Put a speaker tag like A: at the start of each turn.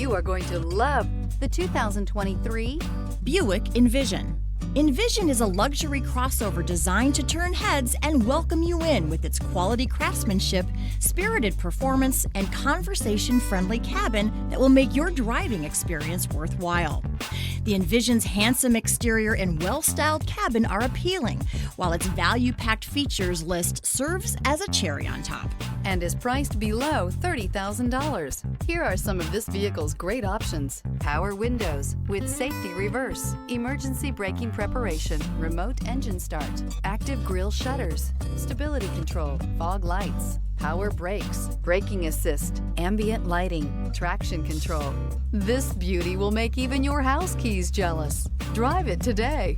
A: You are going to love the 2023
B: Buick Envision. Envision is a luxury crossover designed to turn heads and welcome you in with its quality craftsmanship, spirited performance, and conversation-friendly cabin that will make your driving experience worthwhile. The Envision's handsome exterior and well-styled cabin are appealing, while its value-packed features list serves as a cherry on top.
A: and is priced below $30,000. Here are some of this vehicle's great options: power windows with safety reverse, emergency braking preparation, remote engine start, active grille shutters, stability control, fog lights, power brakes, braking assist, ambient lighting, traction control. This beauty will make even your house keys jealous. Drive it today.